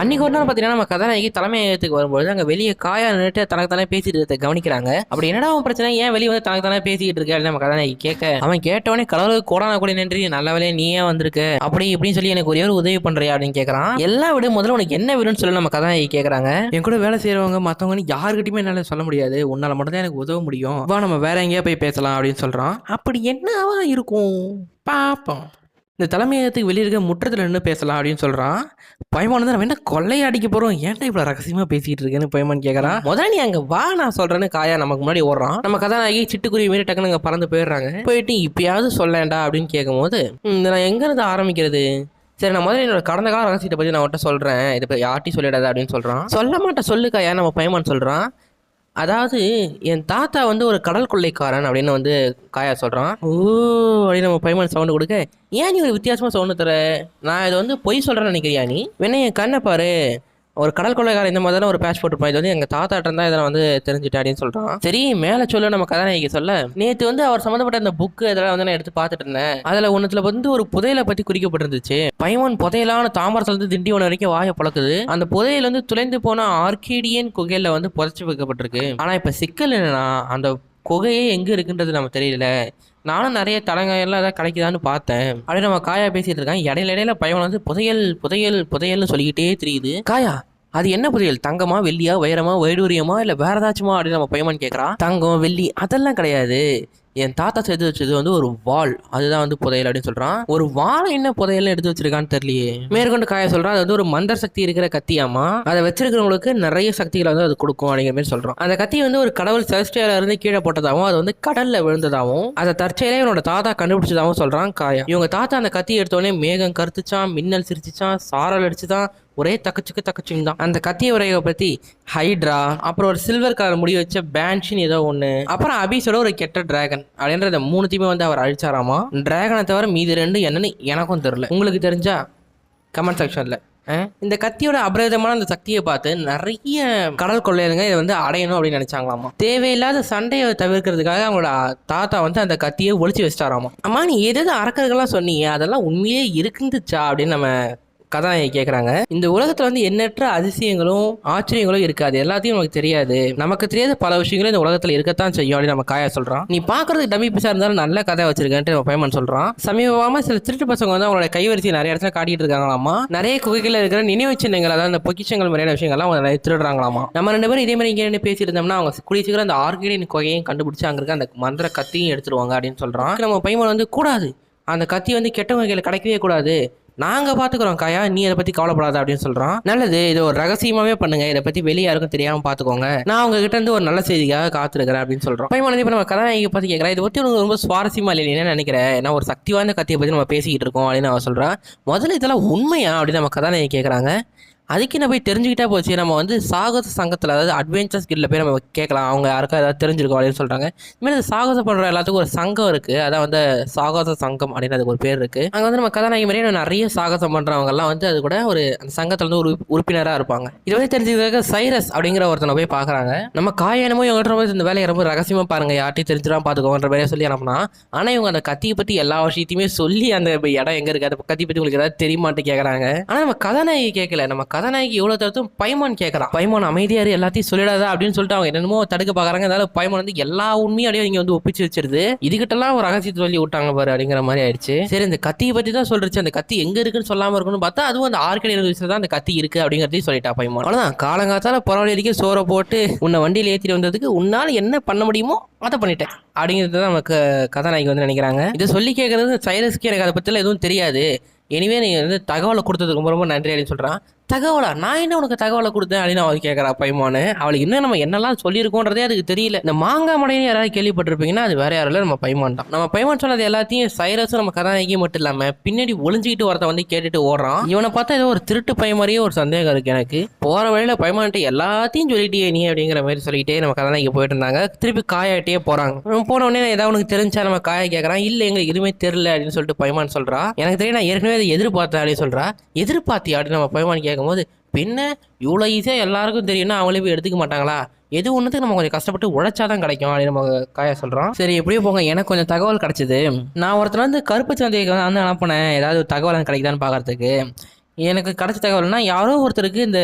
அன்னைக்கு ஒரு நாள் பார்த்தீங்கன்னா நம்ம கதாநாயகி தலைமையகத்துக்கு வரும்போது அங்கே வெளியே காயா நின்றுட்டு தனக்கு தானே பேசிட்டு இருக்க கவனிக்கிறாங்க. அப்படி என்னடா அவன் பிரச்சனை, ஏன் வெளியே வந்து தனக்கு தானே பேசிக்கிட்டு இருக்க நம்ம கதாநாயகி கேட்க, அவன் கேட்டவனே கடவுளுக்கு கோடான கூட நின்று நல்ல வேலையை நீ ஏன் வந்திருக்க அப்படி இப்படின்னு சொல்லி எனக்கு ஒரே ஒரு உதவி பண்றியா அப்படின்னு கேட்கறான். எல்லாம் விட முதல்ல உனக்கு என்ன வேணும்னு சொல்லி நம்ம கதாநாயகி கேட்கறாங்க. என் கூட வேலை செய்யறவங்க மற்றவங்க யாருக்கிட்டையுமே என்னால சொல்ல முடியாது, உன்னால மட்டும் தான் எனக்கு உதவ முடியும், வா நம்ம வேற எங்கேயா போய் பேசலாம் அப்படின்னு சொல்றான். அப்படி என்னவா இருக்கும் பாப்போம். இந்த தலைமையகத்துக்கு வெளியே இருக்க முற்றத்தில் நின்று பேசலாம் அப்படின்னு சொல்கிறான். பயமான் வந்து நம்ம என்ன கொள்ளையை அடிக்க போகிறோம், ஏன்டா இவ்வளோ ரகசியமாக பேசிகிட்டு இருக்கேன்னு பயமான் கேட்குறான். முதல்ல நீ அங்கே வா நான் சொல்கிறேன்னு காயா நமக்கு முன்னாடி ஓடுறான். நம்ம கதாநாயகி சிட்டுக்குருவி மாரி டக்குன்னு அங்கே பறந்து போயிடுறாங்க. போயிட்டு இப்பயாவது சொல்லேன்டா அப்படின்னு கேட்கும்போது நான் எங்கேருந்து ஆரம்பிக்கிறது, சரி நான் முதல்ல என்னோட கடந்த கால ரகசியத்தை பற்றி நான் அவன்கிட்ட சொல்கிறேன், இதை இப்போ யார்ட்டையும் சொல்லிடாத அப்படின்னு சொல்கிறான். சொல்ல மாட்டேன் சொல்லு காயா நம்ம பயமான் சொல்கிறான். அதாவது என் தாத்தா வந்து ஒரு கடல் கொள்ளைக்காரன் அப்படின்னு வந்து காயா சொல்கிறான். ஓ அப்படின்னு நம்ம பையன் சவுண்டு கொடுக்க, ஏன் நீ ஒரு வித்தியாசமாக சவுண்டு தர, நான் இதை வந்து பொய் சொல்கிறேன்னு நினைக்கிறியா நீ, வேணா என் கண்ணை பாரு, ஒரு கடல் கொள்ளைக்காரன் இந்த மாதிரி தானே ஒரு பேட்ச் போட்டுருப்பான், இது வந்து எங்கள் தாத்தாட்ட தான் இதை வந்து தெரிஞ்சுட்டேன் அப்படின்னு சொல்கிறான். சரி மேலே சொல்ல நம்ம கதாநாயகி சொல்ல, நேற்று வந்து அவர் சம்மந்தப்பட்ட அந்த புக்கு இதெல்லாம் வந்து நான் எடுத்து பார்த்துட்டு இருந்தேன், அதில் ஒன்றுத்துல வந்து ஒரு புதையலை பற்றி குறிக்கப்பட்டிருந்துச்சு. பையன் புதையலான தாமரத்துலேருந்து திண்டிவனம் வரைக்கும் வாயை பழக்குது. அந்த புதையல் வந்து துளைந்து போன ஆர்கேடியன் குகையில் வந்து புதைச்சி வைக்கப்பட்டிருக்கு. ஆனால் இப்போ சிக்கல் என்னன்னா அந்த குகையே எங்கே இருக்குன்றது நம்ம தெரியல, நானும் நிறைய தடங்கெல்லாம் ஏதாவது கிடைக்குதான்னு பார்த்தேன் அப்படியே நம்ம காயா பேசிட்டு இருக்கான். இடையில பையன் வந்து புதையல் புதையல் புதையல்னு சொல்லிக்கிட்டே தெரியுது. காயா அது என்ன புதையல், தங்கமா வெள்ளியா வைரமா வைடூரியமா இல்லை வேற ஏதாச்சுமா அப்படின்னு நம்ம பையன் கேட்குறான். தங்கம் வெள்ளி அதெல்லாம் கிடையாது, என் தாத்தா சேர்த்து வச்சது வந்து ஒரு வாள், அதுதான் வந்து புதையல் அப்படின்னு சொல்றான். ஒரு வாழை என்ன புதையல்னு எடுத்து வச்சிருக்கான்னு தெரியலையே. மேற்கொண்டு காய சொல்றான், அது வந்து ஒரு மந்தர் சக்தி இருக்கிற கத்தியாமா, அதை வச்சிருக்கிறவங்களுக்கு நிறைய சக்திகளை வந்து அது கொடுக்கும் அப்படிங்கிற மாதிரி சொல்றான். அந்த கத்தி வந்து ஒரு கடவுள் செலஸ்டியால இருந்து கீழே போட்டதாகவும் அது வந்து கடல்ல விழுந்ததாகவும் அதை தற்செயலே இவனோட தாத்தா கண்டுபிடிச்சதாகவும் சொல்றான் காயா. இவங்க தாத்தா அந்த கத்தி எடுத்தோடனே மேகம் கருத்துச்சான், மின்னல் சிரிச்சுச்சான், சாரல் அடிச்சுதான், ஒரே தக்கச்சுக்கு தான். அந்த கத்திய உரையை பத்தி ஹைட்ரா, அப்புறம் ஒரு சில்வர் கலர் முடி வச்ச பேன்ஷின் ஏதோ ஒண்ணு, அப்புறம் அபிஸோட ஒரு கெட்ட டிராகன் அப்படின்ற மூணுத்தையுமே வந்து அவர் அழிச்சாராமா. டிராகனை தவிர மீதி ரெண்டு என்னன்னு எனக்கும் தெரியல, உங்களுக்கு தெரிஞ்சா கமெண்ட் செக்ஷன்ல. இந்த கத்தியோட அபரிதமான அந்த சக்தியை பார்த்து நிறைய கடல் கொள்ளையருங்க இதை வந்து அடையணும் அப்படின்னு நினைச்சாங்களாமா. தேவையில்லாத சண்டையை தவிர்க்கிறதுக்காக அவங்களோட தாத்தா வந்து அந்த கத்தியை ஒளிச்சு வச்சிட்டாராமா. அம்மா நீ எது அறக்கிறதுலாம் சொன்னீங்க அதெல்லாம் உண்மையே இருக்குந்துச்சா அப்படின்னு நம்ம கதாநாயகி கேட்குறாங்க. இந்த உலகத்தில் வந்து எண்ணற்ற அதிசயங்களும் ஆச்சரியங்களும் இருக்காது, எல்லாத்தையும் நமக்கு தெரியாது, நமக்கு தெரியாத பல விஷயங்களும் இந்த உலகத்தில் இருக்கத்தான் செய்யும் அப்படின்னு நம்ம காயா சொல்கிறான். நீ பார்க்கறதுக்கு டம்மி பிசா இருந்தாலும் நல்ல கதை வச்சிருக்கேன்ட்டு நம்ம பையன் சொல்கிறான். சமீபமாக சில திருட்டு பசங்க வந்து அவங்களோட கைவரிசை நிறைய இடத்துல காட்டிட்டு இருக்காங்களாமா. நிறைய குகைகளில் இருக்கிற நினைவு சின்னங்கள், அதாவது அந்த பொக்கிஷங்கள் மாதிரியான விஷயங்கள்லாம் அவங்க நிறைய திருடுறாங்களாமா. நம்ம ரெண்டு பேரும் இதே மாதிரி இங்கே நின்று பேசிட்டு இருந்தோம்னா அவங்க கூடிய சீக்கிரம் அந்த ஆர்கிடியன் குகையையும் கண்டுபிடிச்சு அங்கே இருக்க அந்த மந்திர கத்தியும் எடுத்துருவாங்க அப்படின்னு சொல்கிறான். நம்ம பையன் வந்து கூடாது, அந்த கத்தி வந்து கெட்ட வகையில் கிடைக்கவே கூடாது, நாங்கள் பார்த்துக்குறோம் காயா, நீ இதை பற்றி கவலைப்படாத அப்படின்னு சொல்கிறான். நல்லது, இதை ஒரு ரகசியமாகவே பண்ணுங்க, இதை பற்றி வெளியே யாருக்கும் தெரியாமல் பார்த்துக்கோங்க, நான் உங்ககிட்ட இருந்து ஒரு நல்ல செய்திக்காக காத்திருக்கிறேன் அப்படின்னு சொல்கிறோம். பையன் வந்து இப்போ நம்ம கதாநாயகி பற்றி கேட்குறேன், இதை பற்றி உனக்கு ரொம்ப சுவாரஸ்யமாக இல்லை என்ன நினைக்கிறேன், ஏன்னா ஒரு சக்தி வாய்ந்த கத்தியை பற்றி நம்ம பேசிக்கிட்டு இருக்கோம் அப்படின்னு அவன் சொல்கிறான். முதல்ல இதெல்லாம் உண்மையா அப்படின்னு நம்ம கதாநாயகி கேட்குறாங்க. அதுக்கு என்ன போய் தெரிஞ்சுக்கிட்டா போச்சு, நம்ம வந்து சாகச சங்கத்தில் அதாவது அட்வென்ச்சர்ஸ் கில்ல போய் நம்ம கேட்கலாம், அவங்க யாருக்கா ஏதாவது தெரிஞ்சிருக்கோம் அப்படின்னு சொல்கிறாங்க. இதுமாதிரி சாகசம் பண்ணுற எல்லாத்துக்கும் ஒரு சங்கம் இருக்குது, அதான் வந்து சாகச சங்கம் அப்படின்னு அதுக்கு ஒரு பேர் இருக்குது. அங்கே வந்து நம்ம கதாநாயகி மாதிரியே நிறைய சாகசம் பண்ணுறவங்கலாம் வந்து அது கூட ஒரு அந்த சங்கத்தில் வந்து ஒரு உறுப்பினராக இருப்பாங்க. இது வந்து தெரிஞ்சுக்கிறதுக்கு சைரஸ் அப்படிங்கிற ஒருத்தனை போய் பார்க்குறாங்க. நம்ம காயனமோ இவங்கள்ட்ட போய் இந்த வேலையை ரொம்ப ரகசியமாக பாருங்கள், யார்ட்டையும் தெரிஞ்சுதான் பார்த்துக்கோன்ற வேலையை சொல்லி அனுப்புனா. ஆனால் இவங்க அந்த கத்தியை பற்றி எல்லா விஷயத்தையுமே சொல்லி அந்த இடம் எங்கே இருக்குது, அந்த கத்தி பற்றி உங்களுக்கு ஏதாவது தெரியுமான்ட்டு கேட்குறாங்க. ஆனால் நம்ம கதாநாயகி கேட்கல, நம்ம கதாநாயகி எவ்வளவு தடுத்தும் பைமான் கேட்கறான். பைமான் அமைதியாரு, எல்லாத்தையும் சொல்லிடாதா அப்படின்னு சொல்லிட்டு அவங்க என்னமோ தடுக்க பாக்குறாங்க. அதனால பைமான் வந்து எல்லா உண்மையும் அப்படியே இங்க வந்து ஒப்பிச்சு வச்சிருது. இதுகிட்டலாம் ஒரு ரகசியத்தை சொல்லி விட்டாங்க பாரு அப்படிங்கிற மாதிரி ஆயிடுச்சு. சரி இந்த கத்தியை பத்தி தான் சொல்லிருச்சு, அந்த கத்தி எங்க இருக்குன்னு சொல்லாம இருக்கணும்னு பார்த்தா அதுவும் அந்த ஆர்கேடியன் விஷயத்துல தான் அந்த கத்தி இருக்கு அப்படிங்கறதையும் சொல்லிட்டா பைமான். அவ்வளவுதான், காலங்காத்தால பரவாயில்லைக்கு சோறை போட்டு உன்னை வண்டியில ஏற்றிட்டு வந்ததுக்கு உன்னால என்ன பண்ண முடியுமோ அதை பண்ணிட்டேன் அப்படிங்கிறது தான் நமக்கு கதாநாயகி வந்து நினைக்கிறாங்க. இதை சொல்லி கேட்கறது சைரஸ்க்கு எனக்கு அதை பத்தில எதுவும் தெரியாது, எனிவே நீங்க வந்து தகவலை கொடுத்ததுக்கு ரொம்ப ரொம்ப நன்றி அப்படின்னு சொல்றான். தகவலா, நான் என்ன உனக்கு தகவலை கொடுத்தேன் அப்படின்னு அவள் கேட்கறா பைமானு. அவளுக்கு இன்னும் நம்ம என்னெல்லாம் சொல்லியிருக்கோன்றதே அதுக்கு தெரியல. இந்த மாங்காய் மடையின்னு யாராவது கேள்விப்பட்டிருப்பீங்கன்னா அது வேற யாரும் இல்லை, நம்ம பைமான் தான். நம்ம பைமான் சொன்னது எல்லாத்தையும் சைரஸும் நம்ம கதாநாயகியும் மட்டும் இல்லாம பின்னாடி ஒளிஞ்சிக்கிட்டு ஒருத்த வந்து கேட்டுட்டு ஓடுறான். இவனை பார்த்தா ஏதோ ஒரு திருட்டு பை மாதிரியே ஒரு சந்தேகம் இருக்கு எனக்கு. போற வழியில பைமான்ட்டு எல்லாத்தையும் சொல்லிட்டே நீ அப்படிங்கிற மாதிரி சொல்லிட்டே நம்ம கதாநாயகி போயிட்டு இருந்தாங்க. திருப்பி காயாட்டே போறாங்க. போன உடனே ஏதாவது உனக்கு தெரிஞ்சா நம்ம காய கேட்கறான். இல்ல எங்களுக்கு எதுவுமே தெரியல அப்படின்னு சொல்லிட்டு பைமான் சொல்றா. எனக்கு தெரியும், நான் ஏற்கனவே அதை எதிர்பார்த்தேன் அப்படின்னு சொல்றா. எதிர்பார்த்தியா அப்படின்னு நம்ம பைமான் கேட்கும் போது, பின்ன இவ்வளோ ஈஸியாக எல்லாருக்கும் தெரியும்னா அவங்களே போய் எடுத்துக்க மாட்டாங்களா, எது ஒன்றுத்துக்கு நம்ம கொஞ்சம் கஷ்டப்பட்டு உழைச்சாதான் கிடைக்கும் அப்படின்னு நம்ம காயா சொல்கிறோம். சரி எப்படியோ போங்க, எனக்கு கொஞ்சம் தகவல் கிடச்சிது. நான் ஒருத்தர் வந்து கருப்பு சந்தைக்கு வந்து அனுப்பினேன், ஏதாவது தகவல் கிடைக்குதான்னு பார்க்கறதுக்கு. எனக்கு கிடைச்ச தகவல்னா யாரோ ஒருத்தருக்கு இந்த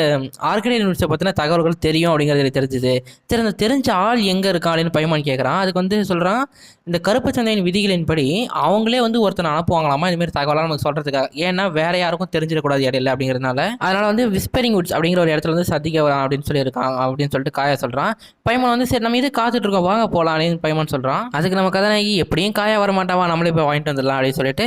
ஆர்கிடைன் யூனிவர்ஸை பற்றின தகவல்கள் தெரியும் அப்படிங்கிறது எனக்கு தெரிஞ்சுது. சரி அந்த தெரிஞ்ச ஆள் எங்கே இருக்கான் அப்படின்னு பைமான் கேட்குறான். அதுக்கு வந்து சொல்கிறான், இந்த கருப்பு சந்தையின் விதிகளின்படி அவங்களே வந்து ஒருத்தனை அனுப்புவாங்களாமா இதுமாரி தகவலாம் நமக்கு சொல்கிறதுக்காக. ஏன்னா வேற யாருக்கும் தெரிஞ்சிடக்கூடாது இடையில அப்படிங்கிறதுனால. அதனால் வந்து விஸ்பரிங் வுட்ஸ் அப்படிங்கிற ஒரு இடத்துல வந்து சந்திக்க வரலாம் அப்படின்னு சொல்லியிருக்காங்க அப்படின்னு சொல்லிட்டு காயா சொல்கிறான். பைமான் வந்து சரி நம்ம இது காத்துட்டு இருக்கோம் வாங்க போகலாம் அப்படின்னு பைமான் சொல்கிறான். அதுக்கு நம்ம கதாநாயகி எப்படியும் காயா வர மாட்டாவா, நம்மளே போய் வாங்கிட்டு வந்துடலாம் அப்படின்னு சொல்லிட்டு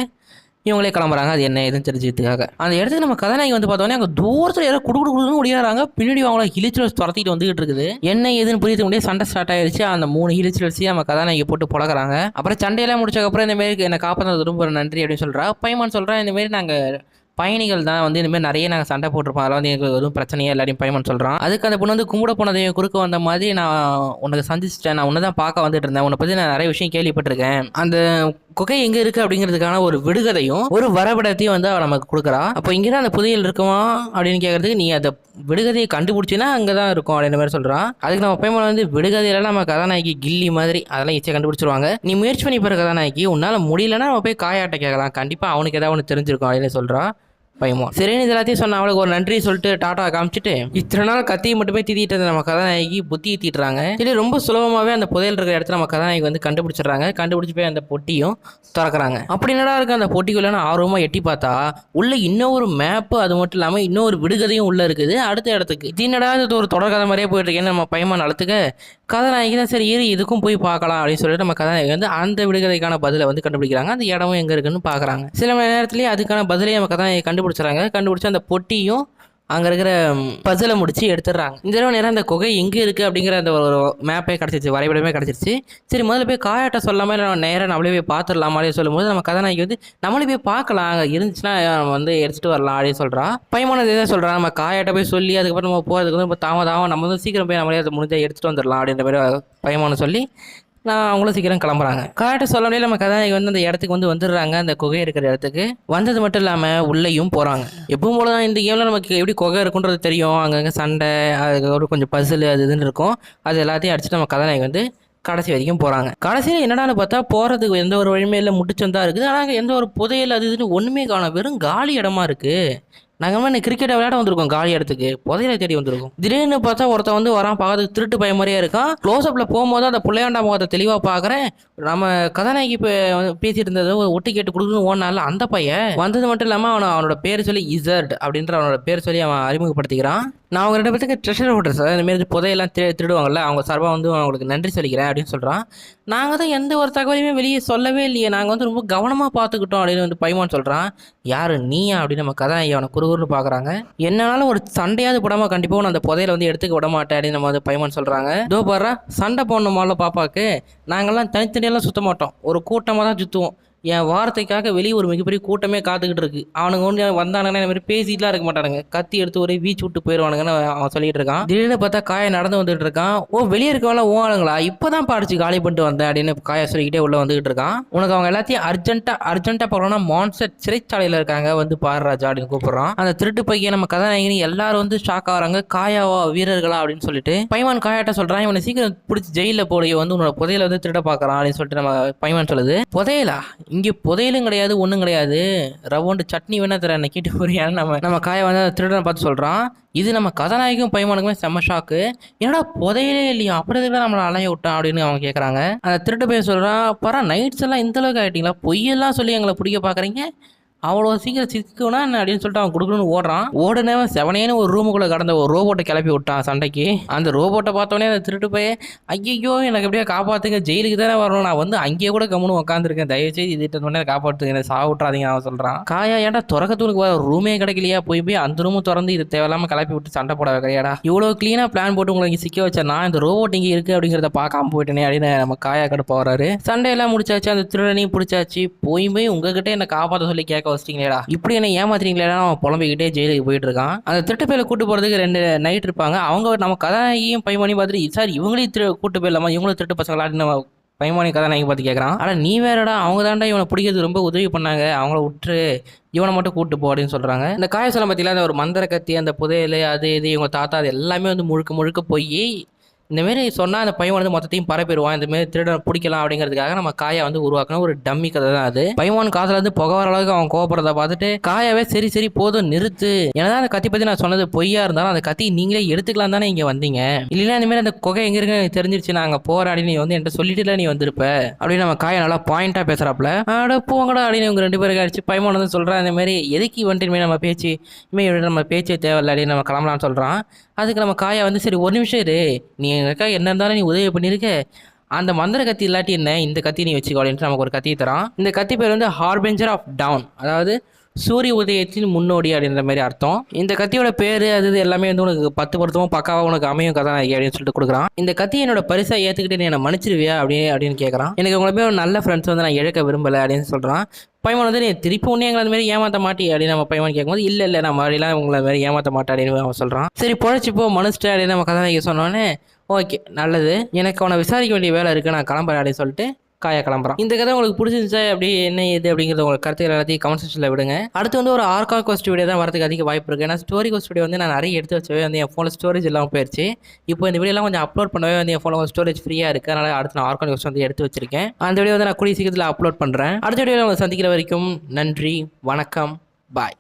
இவங்களே கிளம்புறாங்க. அது என்ன எதுன்னு தெரிஞ்சுக்கிறதுக்காக. அந்த இடத்துக்கு நம்ம கதாநாயகி வந்து பார்த்தோன்னே அங்கே தூரத்தில் யாரோ குடுக்குன்னு ஓடியாராங்க. பின்னாடி அவங்கள ஹிலிச்சுவல்ஸ் துரத்திட்டு வந்துகிட்டு இருக்குது. என்ன ஏதுன்னு புரியுது முடியாது சண்டை ஸ்டார்ட் ஆயிடுச்சு. அந்த 3 ஹிலிச்சுவல்ஸையும் நம்ம கதாநாயகி போட்டு புழக்கிறாங்க. அப்புறம் சண்டையெல்லாம் முடிச்சக்கப்புறம் இந்த மாதிரி என்னை காப்பாற்ற ரொம்ப நன்றி அப்படின்னு சொல்கிறா. பைமான் சொல்கிறேன் இந்த மாதிரி நாங்கள் பயணிகள் தான் வந்து இனிமேல் நிறைய நாங்கள் சண்டை போட்டிருப்போம், அதெல்லாம் வந்து எங்களுக்கு எதுவும் பிரச்சனையே எல்லாரையும் பைமான் சொல்கிறான். அதுக்கு அந்த பொண்ணு வந்து கும்பிட போனதை குறுக்க வந்த மாதிரி நான் உனக்கு சந்திச்சிட்டேன், நான் உன்னை தான் பார்க்க வந்துட்டு இருந்தேன், உன்னை பற்றி நான் நிறைய விஷயம் கேள்விப்பட்டிருக்கேன், அந்த குகை எங்கே இருக்குது அப்படிங்கிறதுக்கான ஒரு விடுகதையும் ஒரு வரைபடத்தையும் வந்து அவள் நமக்கு கொடுக்குறா. அப்போ இங்கே தான் அந்த புதையல் இருக்குமா அப்படின்னு கேட்கறதுக்கு நீ அந்த விடுகதையை கண்டுபிடிச்சின்னா அங்கே தான் இருக்கும் அப்படின்ற மாதிரி சொல்கிறான். அதுக்கு நம்ம பையன் வந்து விடுகதையில நம்ம கதாநாயகி கில்லி மாதிரி அதெல்லாம் ஈஸியாக கண்டுபிடிச்சிருவாங்க, நீ முயற்சி பண்ணி போகிற கதாநாயகி உன்னால் முடியலன்னா நம்ம போய் காயாட்ட கேட்கலாம், கண்டிப்பாக அவனுக்கு ஏதாவது ஒன்று தெரிஞ்சிருக்கும் அப்படின்னு சொல்கிறா. பையன் சரின்னு எல்லாத்தையும் சொன்ன அவளுக்கு ஒரு நன்றி சொல்லிட்டு டாட்டா காமிச்சிட்டு இத்தனை நாள் கத்தியை மட்டுமே தீட்டிட்டு இருந்த நம்ம கதாநாயகி புத்தியை தீட்டுறாங்க. சரி ரொம்ப சுலபமாகவே அந்த புதையல் இருக்கிற இடத்துல நம்ம கதாநாயகி வந்து கண்டுபிடிச்சிடுறாங்க. கண்டுபிடிச்சி போய் அந்த பொட்டியும் திறக்கிறாங்க. அப்படி என்னடா இருக்கு அந்த பொட்டிக்குள்ள ஆர்வமாக எட்டி பார்த்தா உள்ள இன்னொரு மேப்பு, அது மட்டும் இல்லாமல் இன்னொரு விடுகதையும் உள்ள இருக்குது அடுத்த இடத்துக்கு. இது என்னடா இது ஒரு தொடர் கதை மாதிரியே போயிட்டு இருக்கேன்னு நம்ம பையன் அழுத்துக்க கதாநாயகி தான் சரி ஏறி இதுக்கும் போய் பார்க்கலாம் அப்படின்னு சொல்லிட்டு நம்ம கதாநாயகி வந்து அந்த விடுகதைக்கான பதிலை வந்து கண்டுபிடிக்கிறாங்க. அந்த இடமும் எங்கே இருக்குன்னு பார்க்குறாங்க. சில மணி நேரத்துலேயே அதுக்கான பதிலையும் நம்ம கதாநாயகி கண்டுபிடிச்சி அந்த பொட்டியும் அங்கே இருக்கிற பசிலை முடிச்சு எடுத்துடுறாங்க. இந்த தடவை நேரம் அந்த குகை எங்கே இருக்குது அப்படிங்கிற அந்த ஒரு மேப்பே கிடச்சிருச்சு, வரைபடமே கிடச்சிருச்சு. சரி முதல்ல போய் காயாட்ட சொல்லாமல் நம்ம நேராக நம்மளே போய் பார்த்துடலாம் அப்படின்னு சொல்லும்போது நம்ம கதாநாயகி வந்து நம்மளே போய் பார்க்கலாம், அங்கே இருந்துச்சுன்னா நம்ம வந்து எடுத்துகிட்டு வரலாம் அப்படின்னு சொல்கிறா. பையமானது எதாவது சொல்கிறான், நம்ம காயாட்ட போய் சொல்லி அதுக்கப்புறம் நம்ம போகிறதுக்கு வந்து இப்போ தாமதம் நம்ம வந்து சீக்கிரம் போய் நம்மளே அதை முடிஞ்சால் எடுத்துகிட்டு வந்துடலாம் அப்படின்ற மாதிரி பையமான சொல்லி நான் அவங்களும் சீக்கிரம் கிளம்புறாங்க. காட்ட சொல்லவே நம்ம கதாநாயகி வந்து அந்த இடத்துக்கு வந்துடுறாங்க. அந்த குகை இருக்கிற இடத்துக்கு வந்தது மட்டும் இல்லாமல் உள்ளேயும் போகிறாங்க. எப்பவும் போல தான் இந்த கேமில் நமக்கு எப்படி குகை இருக்குன்றது தெரியும், அங்கங்கே சண்டை அதுக்கப்புறம் கொஞ்சம் பசில் அது இதுன்னு இருக்கும். அது எல்லாத்தையும் அடிச்சுட்டு நம்ம கதாநாயகி வந்து கடைசி வரைக்கும் போகிறாங்க. கடைசியில் என்னடான்னு பார்த்தா போகிறதுக்கு எந்த ஒரு வழிமே இல்லை, முட்டுச்சம் தான் இருக்குது. ஆனால் எந்த ஒரு புதையல் அது இதுன்னு ஒன்றுமே காணும், வெறும் காலி இடமா இருக்குது. நாங்கள் வந்து கிரிக்கெட்டை விளையாட வந்திருக்கோம், காலி இடத்துக்கு புதையலை தேடி வந்திருக்கோம். திடீர்னு பார்த்தா ஒருத்தன் வந்து வரான், பார்க்கறதுக்கு திருட்டு பையன் மாதிரியே இருக்கான். க்ளோஸ்அப்பில் போகும்போது அந்த பிள்ளையாண்டா முகத்தை தெளிவாக பார்க்குறேன். நம்ம கதாநாயகி இப்போ பேசிட்டு இருந்தது ஒட்டு கேட்டு கொடுக்குன்னு ஓடினால அந்த பையன் வந்தது மட்டும் இல்லாமல் அவனோட பேர் சொல்லி இசர்ட் அப்படின்ற அவனோட பேர் சொல்லி அவன் அறிமுகப்படுத்திக்கிறான். நான் அவங்க 2 பேருக்கு ட்ரெஷர் ஹோட்டர் சார், இந்தமாரி புதையெல்லாம் திருடுவாங்கல்ல, அவங்க சார்பாக வந்து அவங்களுக்கு நன்றி சொல்லிக்கிறேன் அப்படின்னு சொல்கிறான். நாங்கள் தான் எந்த ஒரு தகவலையுமே வெளியே சொல்லவே இல்லையே, நாங்கள் வந்து ரொம்ப கவனமாக பார்த்துக்கிட்டோம் அப்படின்னு வந்து பைமான் சொல்கிறான். யார் நீயா அப்படின்னு நம்ம கதாநாயகி அவனை குறுகுறுன்னு பார்க்குறாங்க. என்னாலும் ஒரு சண்டையாவது போடாமல் கண்டிப்பாக நான் அந்த புதையலை வந்து எடுத்துக்க விட மாட்டேன் அப்படின்னு நம்ம வந்து பைமான் சொல்கிறாங்க. இதோ பாரு சண்டை போடணுமால பாப்பாவுக்கு, நாங்கள்லாம் தனித்தனியெல்லாம் சுற்ற மாட்டோம், ஒரு கூட்டமாக தான் சுற்றுவோம். என் வார்த்தைக்காக வெளியே ஒரு மிகப்பெரிய கூட்டமே காத்துக்கிட்டு இருக்கு. அவனுங்க ஒன்று வந்தானுங்கன்னா இந்த மாதிரி பேசிட்டுலாம் இருக்க மாட்டானுங்க, கத்தி எடுத்து ஒரே வீச்சு விட்டு போயிடுவானுங்கன்னு அவன் சொல்லிட்டு இருக்கான். திடீர்னு பார்த்தா காயை நடந்து வந்துட்டு இருக்கான். ஓ வெளியே இருக்கவங்கள ஓவானுங்களா, இப்போதான் பாடிச்சு காலி பண்ணிட்டு வந்தேன் அப்படின்னு காயை சொல்லிக்கிட்டே உள்ள வந்துகிட்டு இருக்கான். உனக்கு அவங்க எல்லாத்தையும் அர்ஜென்ட்டாக பார்க்கணும்னா மான்ஸ்டர் சிறைச்சாலையில் இருக்காங்க, வந்து பாரு ராஜா அப்படின்னு கூப்பிடுறான். அந்த திருட்டு பையன் நம்ம கதாநாயகி எல்லாரும் வந்து ஷாக் ஆகிறாங்க, காயாவா வீரர்களா அப்படின்னு சொல்லிட்டு. பைமான் காயாட்ட சொல்றான், இவனை சீக்கிரம் பிடிச்சி ஜெயிலில் போட வந்து உன்னோட புதையலை வந்து திருட பார்க்கறான் அப்படின்னு சொல்லிட்டு நம்ம பைமான் சொல்லுது. புதையலா, இங்கே புதையலும் கிடையாது ஒன்றும் கிடையாது, ரவுண்டு சட்னி வேணா தர என்ன கேட்டு போறியான்னு நம்ம காயை வந்து திருடனை பார்த்து சொல்கிறான். இது நம்ம கதாநாயகிக்கும் பைமானுக்குமே செம்ம ஷாக்கு. என்னடா புதையலே இல்லையா, அப்படி தான் நம்மளை அலைய விட்டான் அப்படின்னு அவங்க கேட்குறாங்க. அந்த திருட்டு போய் சொல்கிறான், பரா நைட்ஸ் எல்லாம் இந்த அளவுக்கு ஆகிட்டீங்களா, பொய்யெல்லாம் சொல்லி எங்களை பிடிக்க பார்க்குறீங்க, அவ்வளோ சீக்கிரம் சிக்குனா என்ன அப்படின்னு சொல்லிட்டு அவன் கொடுக்கணும்னு ஓடுறான். ஓடுனவன் செவனேன்னு ஒரு ரூமுக்குள்ளே கடந்த ஒரு ரோபோட்டை கிளப்பி விட்டான் சண்டைக்கு. அந்த ரோபோட்டை பார்த்தோன்னே அந்த திருட்டு போய் ஐயோ எனக்கு எப்படியா காப்பாற்றுங்க, ஜெயிலுக்கு தானே வரணும், நான் வந்து அங்கேயே கூட கம்முன்னு உட்காந்துருக்கேன், தயவுசெய்து இதுட்டு முன்னே காப்பாற்றுங்க, என்னை சாக விட்றாதீங்க அவன் சொல்கிறான். காயா ஏன்டா துறக்கத்தூருக்கு வர ரூமே கிடைக்கலையா, போய் அந்த ரூமும் திறந்து இது தேவையில்லாமல் கிளப்பி விட்டு சண்டை போட வைக்கிறியாடா, இவ்வளோ க்ளீனாக பிளான் போட்டு உங்களுக்கு சிக்க வச்சா நான் இந்த ரோபோட் இங்கே இருக்குது அப்படிங்கிறத பார்க்காம போயிட்டேனே அப்படின்னு நம்ம காயா கடுப்பா வராரு. சண்டையெல்லாம் முடிச்சாச்சு, அந்த திருடனையும் பிடிச்சாச்சு, போய் உங்ககிட்ட என்னை காப்பாற்ற சொல்லி கேட்க வச்சிட்டீங்களே, இப்படி என்ன ஏமாத்துறீங்களா அவன் புலம்பிக்கிட்டே ஜெயிலுக்கு போயிட்டு இருக்கான். அந்த திருட்டு பையில கூட்டு போறதுக்கு 2 நைட் இருப்பாங்க. அவங்க நம்ம கதாநாயகியும் பைமானி பார்த்துட்டு சார் இவங்களையும் கூட்டு போயிடலாமா, இவங்களும் திருட்டு பசங்களான்னு நம்ம பைமானி கதாநாயகி பார்த்து கேட்குறான். ஆனால் நீ வேறடா, அவங்க தாண்டா இவனை பிடிக்கிறது ரொம்ப உதவி பண்ணாங்க, அவங்கள விட்டுரு, இவனை மட்டும் கூட்டு போ அப்படின்னு சொல்கிறாங்க. இந்த காயசலம் பற்றிலாம் அந்த ஒரு மந்திர கத்தி, அந்த புதையல், அது இது இவங்க தாத்தா, அது எல்லாமே வந்து முழுக்க போய் இந்த மாதிரி சொன்னா அந்த பையன் வந்து மொத்தத்தையும் பரப்பிடுவான். இந்த மாதிரி திருடனை பிடிக்கலாம் அப்படிங்கிறதுக்காக நம்ம காயா வந்து உருவாக்கணும் ஒரு டம்மி கதை தான் அது. பையன் காதுல இருந்து புகை வர அளவுக்கு அவன் கோபப்படுறத பார்த்துட்டு காயாவே சரி சரி போதும் நிறுத்து, என்னதான் அந்த கத்தி பத்தி நான் சொன்னது பொய்யா இருந்தாலும் அந்த கத்தி நீங்களே எடுத்துக்கலாம் தானே இங்க வந்தீங்க, இல்லைன்னா இந்த மாதிரி அந்த குகை எங்க இருக்கு தெரிஞ்சிருச்சு நாங்க போராடி நீ வந்து என்கிட்ட சொல்லிட்டு நீ வந்திருப்ப அப்படின்னு நம்ம காயா நல்லா பாயிண்டா பேசுறாப்ல. அட போங்கடா அப்படின்னு இவங்க 2 பேருக்கு அடிச்சு பையன் வந்து சொல்றான் இந்த மாதிரி எதுக்கு வந்துட்டு நம்ம பேச்சு இனிமேல் நம்ம பேச்சே தேவையில்ல அப்படின்னு நம்ம கிளம்பலாம்னு சொல்றான். அதுக்கு நம்ம காயா வந்து சரி ஒரு நிமிஷம் இரு, நீ எங்களுக்காக என்ன இருந்தாலும் நீ உதவி பண்ணியிருக்க, அந்த மந்திர கத்தி இல்லாட்டி என்ன இந்த கத்தி நீ வச்சுக்கோ அப்படின்ட்டு நமக்கு ஒரு கத்தி தரான். இந்த கத்தி பேர் வந்து ஹார்பெஞ்சர் ஆஃப் டவுன், அதாவது சூரிய உதயத்தின் முன்னோடி அப்படின்ற மாதிரி அர்த்தம். இந்த கத்தியோட பேரு அது எல்லாமே வந்து உனக்கு 10 பொருத்தமும் பக்காவா உனக்கு அமையும் கதாநாயகி அப்படின்னு சொல்லிட்டு கொடுக்குறான். இந்த கத்தி என்னோட பரிசா ஏத்துக்கிட்டு நீ என்ன மன்னிச்சிருவியா அப்படின்னு கேட்கறான். எனக்கு உங்களை போய் ஒரு நல்ல ஃப்ரெண்ட்ஸ் வந்து நான் இழக்க விரும்பல அப்படின்னு சொல்றான். பையன் வந்து நீ திருப்பி ஒன்னே எங்களை அந்த மாதிரி ஏமாற்ற மாட்டி அப்படின்னு நம்ம பையன் கேட்கும்போது இல்லை நான் மாதிரிலாம் உங்களை மாதிரி ஏமாற்ற மாட்டேன் அப்படின்னு அவன் சொல்றான். சரி பொழைச்சிப்போ மனுஷ்ட அப்படின்னு நம்ம கதாநாயகி சொன்னோன்னே ஓகே நல்லது, எனக்கு அவனை விசாரிக்க வேண்டிய வேலை இருக்கு, நான் கிளம்புறேன் அப்படின்னு சொல்லிட்டு காயா கிளம்புறான். இந்த கதை உங்களுக்கு பிடிச்சிருந்துச்சா அப்படி என்ன இது அப்படிங்கிறது உங்களுக்கு கருத்துக்கள் எல்லாத்தையும் கமெண்ட் செக்ஷனில் விடுங்க. அடுத்து வந்து ஒரு ஆர்கால் கோஸ்ட் வீடியோ தான் வரதுக்கு அதிக வாய்ப்பு இருக்குது. ஏன்னா ஸ்டோரி கோஸ்ட் வீடியோ வந்து நான் நிறைய எடுத்து வச்சவே வந்து என் ஃபோனில் ஸ்டோரேஜ் இல்லாமல் போயிடுச்சு. இப்போ இந்த வீடியோலாம் கொஞ்சம் அப்லோட் பண்ணவே வந்து என் ஃபோனில் ஸ்டோரேஜ் ஃப்ரீயாக இருக்குது. அதனால் அடுத்து நான் ஆர்கால் கோஸ்ட் வந்து எடுத்து வச்சிருக்கேன். அந்த வீடியோ வந்து நான் கூடிய சீக்கிரத்தில் அப்லோட் பண்ணுறேன். அடுத்த வீடியோவில் உங்களை சந்திக்கிற வரைக்கும் நன்றி, வணக்கம், பாய்.